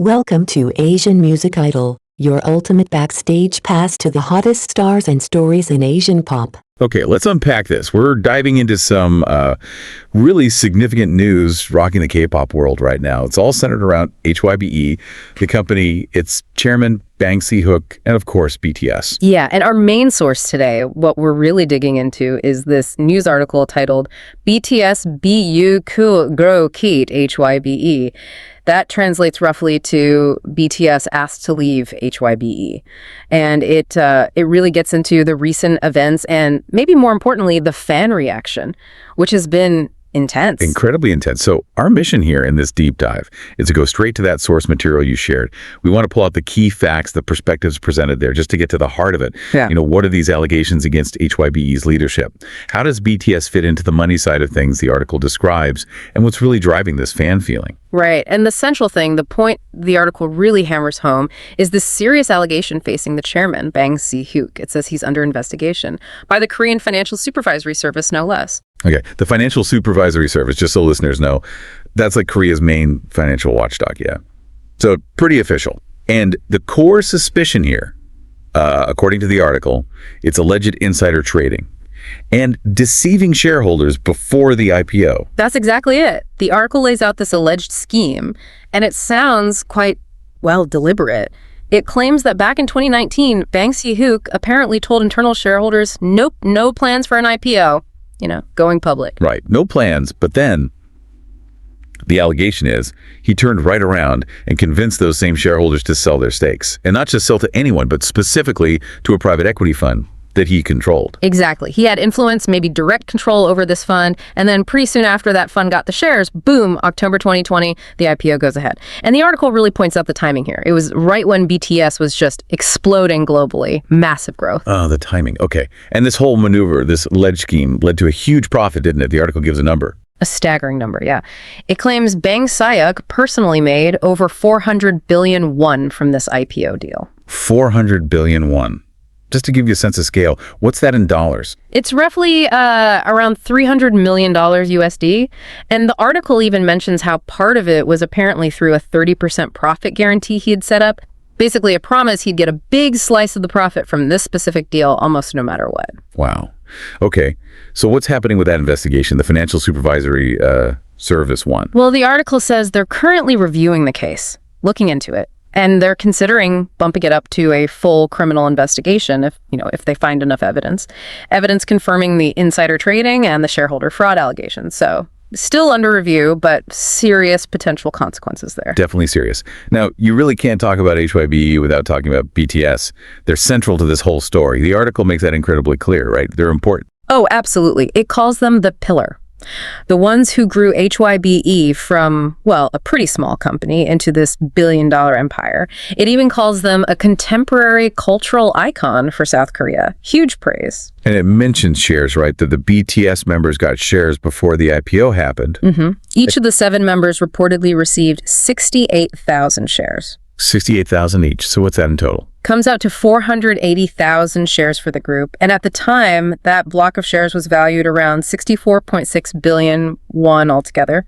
Welcome to Asian Music Idol, your ultimate backstage pass to the hottest stars and stories in Asian pop. Okay, let's unpack this. We're diving into some really significant news rocking the K-pop world right now. It's all centered around HYBE, the company, its chairman, Bang Si-hook, and of course, BTS. Yeah, and our main source today, what we're really digging into, is this news article titled BTS Bu Ku Gro Keet HYBE. That translates roughly to BTS asked to leave HYBE. And it really gets into the recent events and maybe more importantly, the fan reaction, which has been intense. Incredibly intense. So our mission here in this deep dive is to go straight to that source material you shared. We want to pull out the key facts, the perspectives presented there, just to get to the heart of it. Yeah. You know, what are these allegations against HYBE's leadership? How does BTS fit into the money side of things the article describes? And what's really driving this fan feeling? Right. And the central thing, the point the article really hammers home, is this serious allegation facing the chairman, Bang Si-hook. It says he's under investigation by the Korean Financial Supervisory Service, no less. Okay, the Financial Supervisory Service, just so listeners know, that's like Korea's main financial watchdog, yeah. So pretty official. And the core suspicion here, according to the article, it's alleged insider trading and deceiving shareholders before the IPO. That's exactly it. The article lays out this alleged scheme, and it sounds quite, well, deliberate. It claims that back in 2019, Bang Si-hook apparently told internal shareholders, nope, no plans for an IPO. You know, going public. Right. No plans. But then the allegation is he turned right around and convinced those same shareholders to sell their stakes. And not just sell to anyone, but specifically to a private equity fund that he controlled. Exactly. He had influence, maybe direct control over this fund. And then pretty soon after that fund got the shares, boom, October 2020, the IPO goes ahead. And the article really points out the timing here. It was right when BTS was just exploding globally. Massive growth. Oh, the timing. Okay. And this whole maneuver, this alleged scheme, led to a huge profit, didn't it? The article gives a number. A staggering number, yeah. It claims Bang Si-hook personally made over 400 billion won from this IPO deal. 400 billion won. Just to give you a sense of scale, what's that in dollars? It's roughly around $300 million USD. And the article even mentions how part of it was apparently through a 30% profit guarantee he had set up. Basically a promise he'd get a big slice of the profit from this specific deal almost no matter what. Wow. Okay. So what's happening with that investigation, the Financial Supervisory Service one? Well, the article says they're currently reviewing the case, looking into it. And they're considering bumping it up to a full criminal investigation if they find enough evidence confirming the insider trading and the shareholder fraud allegations. So still under review, but serious potential consequences there. Definitely serious. Now, you really can't talk about HYBE without talking about BTS. They're central to this whole story. The article makes that incredibly clear, right? They're important. Oh, absolutely. It calls them the pillar. The ones who grew HYBE from, well, a pretty small company into this billion-dollar empire. It even calls them a contemporary cultural icon for South Korea. Huge praise. And it mentions shares, right? That the BTS members got shares before the IPO happened. Mm-hmm. Each of the 7 members reportedly received 68,000 shares. 68,000 each. So what's that in total? Comes out to 480,000 shares for the group. And at the time, that block of shares was valued around 64.6 billion won altogether,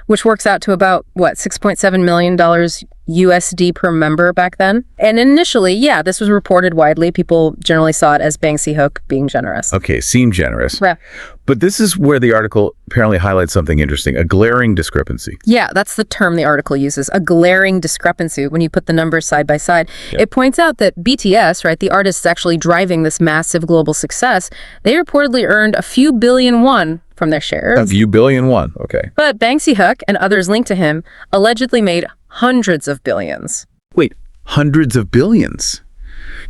which works out to about, $6.7 million USD per member back then. And initially, yeah, this was reported widely. People generally saw it as Bang Si-hook being generous. Okay, seemed generous. Yeah. But this is where the article apparently highlights something interesting, a glaring discrepancy. Yeah, that's the term the article uses, a glaring discrepancy when you put the numbers side by side. Yep. It points out that BTS, right, the artists actually driving this massive global success, they reportedly earned a few billion won from their shares. A few billion won, okay. But Bang Si-hook and others linked to him allegedly made hundreds of billions. Wait, hundreds of billions?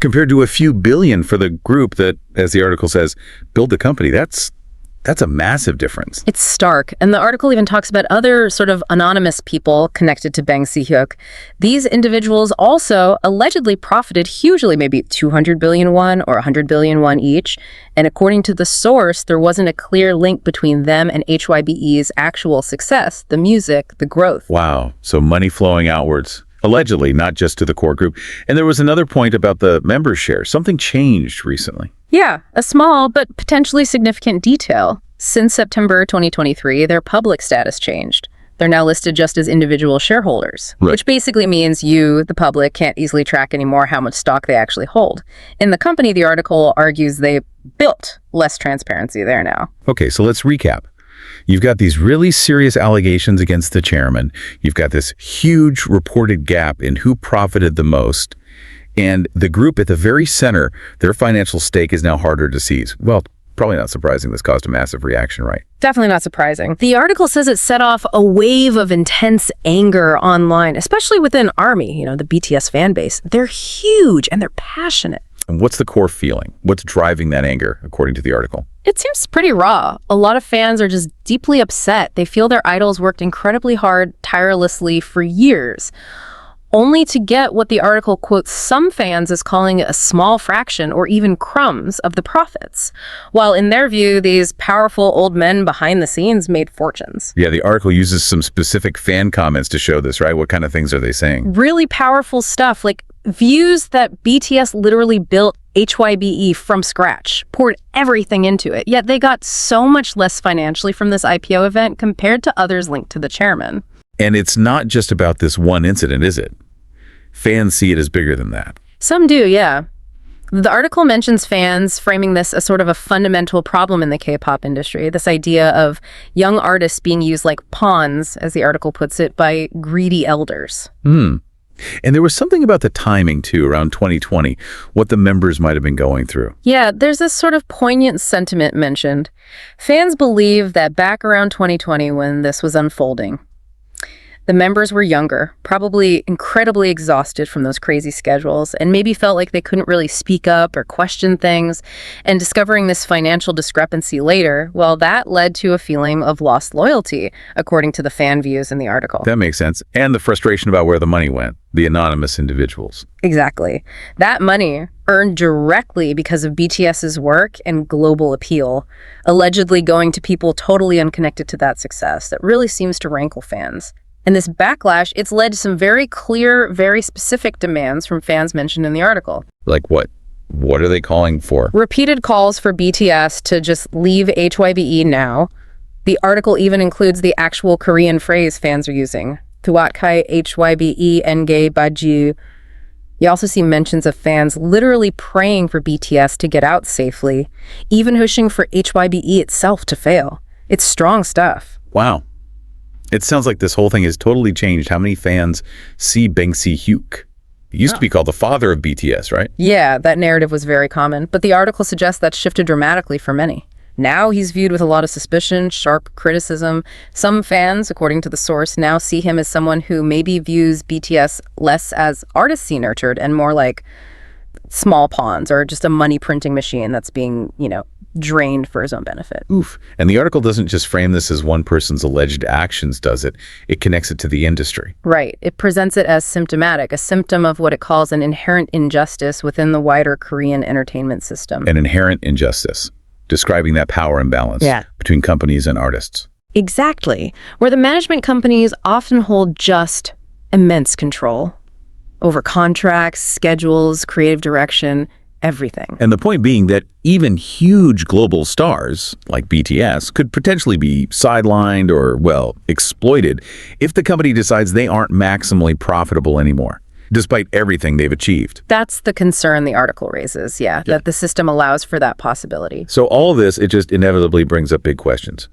Compared to a few billion for the group that, as the article says, built the company, that's a massive difference. It's stark. And the article even talks about other sort of anonymous people connected to Bang Si-hook. These individuals also allegedly profited hugely, maybe 200 billion won or 100 billion won each. And according to the source, there wasn't a clear link between them and HYBE's actual success, the music, the growth. Wow. So money flowing outwards. Allegedly, not just to the core group. And there was another point about the members' share. Something changed recently. Yeah, a small but potentially significant detail. Since September 2023, their public status changed. They're now listed just as individual shareholders, Right. which basically means you, the public, can't easily track anymore how much stock they actually hold. In the company, the article argues they built less transparency there now. Okay, so let's recap. You've got these really serious allegations against the chairman. You've got this huge reported gap in who profited the most. And the group at the very center, their financial stake is now harder to seize. Well, probably not surprising this caused a massive reaction, right? Definitely not surprising. The article says it set off a wave of intense anger online, especially within ARMY, the BTS fan base. They're huge and they're passionate. And what's the core feeling? What's driving that anger, according to the article? It seems pretty raw. A lot of fans are just deeply upset. They feel their idols worked incredibly hard, tirelessly for years, only to get what the article quotes some fans as calling a small fraction or even crumbs of the profits, while in their view, these powerful old men behind the scenes made fortunes. Yeah, the article uses some specific fan comments to show this, right? What kind of things are they saying? Really powerful stuff, like views that BTS literally built HYBE from scratch, poured everything into it, yet they got so much less financially from this IPO event compared to others linked to the chairman. And it's not just about this one incident, is it? Fans see it as bigger than that. Some do, yeah. The article mentions fans framing this as sort of a fundamental problem in the K-pop industry, this idea of young artists being used like pawns, as the article puts it, by greedy elders. And there was something about the timing, too, around 2020, what the members might have been going through. Yeah, there's this sort of poignant sentiment mentioned. Fans believe that back around 2020, when this was unfolding, the members were younger, probably incredibly exhausted from those crazy schedules, and maybe felt like they couldn't really speak up or question things. And discovering this financial discrepancy later, well, that led to a feeling of lost loyalty, according to the fan views in the article. That makes sense. And the frustration about where the money went, the anonymous individuals. Exactly. That money, earned directly because of BTS's work and global appeal, allegedly going to people totally unconnected to that success, that really seems to rankle fans. And this backlash, it's led to some very clear, very specific demands from fans mentioned in the article. Like what? What are they calling for? Repeated calls for BTS to just leave HYBE now. The article even includes the actual Korean phrase fans are using, Tuatkai HYBE Nge Baju. You also see mentions of fans literally praying for BTS to get out safely, even wishing for HYBE itself to fail. It's strong stuff. Wow. It sounds like this whole thing has totally changed how many fans see Bang Si-hyuk. He used to be called the father of BTS, right? Yeah, that narrative was very common, but the article suggests that's shifted dramatically for many. Now he's viewed with a lot of suspicion, sharp criticism. Some fans, according to the source, now see him as someone who maybe views BTS less as artists he nurtured and more like small pawns or just a money printing machine that's being, drained for his own benefit. Oof. And the article doesn't just frame this as one person's alleged actions, does it? It connects it to the industry. Right. It presents it as symptomatic, a symptom of what it calls an inherent injustice within the wider Korean entertainment system. An inherent injustice, describing that power imbalance between companies and artists. Exactly. Where the management companies often hold just immense control over contracts, schedules, creative direction, everything. And the point being that even huge global stars, like BTS, could potentially be sidelined or, exploited if the company decides they aren't maximally profitable anymore, despite everything they've achieved. That's the concern the article raises, that the system allows for that possibility. So all of this, it just inevitably brings up big questions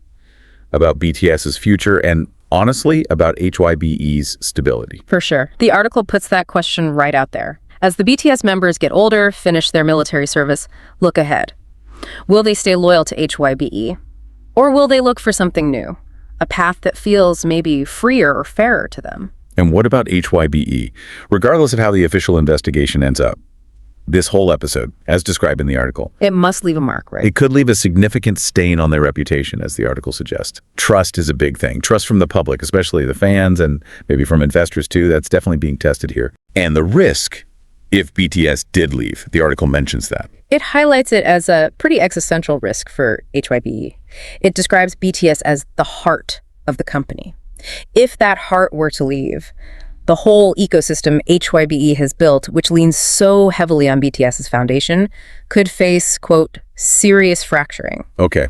about BTS's future and, honestly, about HYBE's stability. For sure. The article puts that question right out there. As the BTS members get older, finish their military service, look ahead. Will they stay loyal to HYBE? Or will they look for something new? A path that feels maybe freer or fairer to them? And what about HYBE? Regardless of how the official investigation ends up, this whole episode, as described in the article, it must leave a mark, right? It could leave a significant stain on their reputation, as the article suggests. Trust is a big thing. Trust from the public, especially the fans and maybe from investors too. That's definitely being tested here. And the risk, if BTS did leave, the article mentions that. It highlights it as a pretty existential risk for HYBE. It describes BTS as the heart of the company. If that heart were to leave, the whole ecosystem HYBE has built, which leans so heavily on BTS's foundation, could face, quote, serious fracturing. Okay.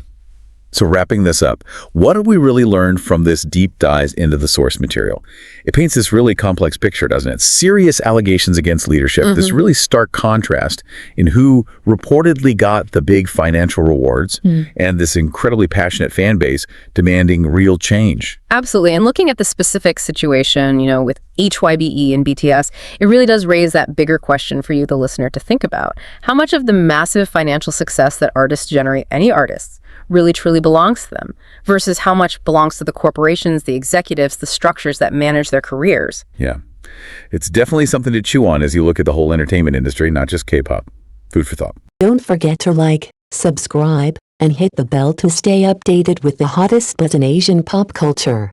So wrapping this up, what have we really learned from this deep dive into the source material? It paints this really complex picture, doesn't it? Serious allegations against leadership, this really stark contrast in who reportedly got the big financial rewards and this incredibly passionate fan base demanding real change. Absolutely. And looking at the specific situation, with HYBE and BTS, it really does raise that bigger question for you, the listener, to think about. How much of the massive financial success that artists generate, any artists, really truly belongs to them versus how much belongs to the corporations, the executives, the structures that manage their careers? Yeah. It's definitely something to chew on as you look at the whole entertainment industry, not just K-pop. Food for thought. Don't forget to like, subscribe, and hit the bell to stay updated with the hottest buzz in Asian pop culture.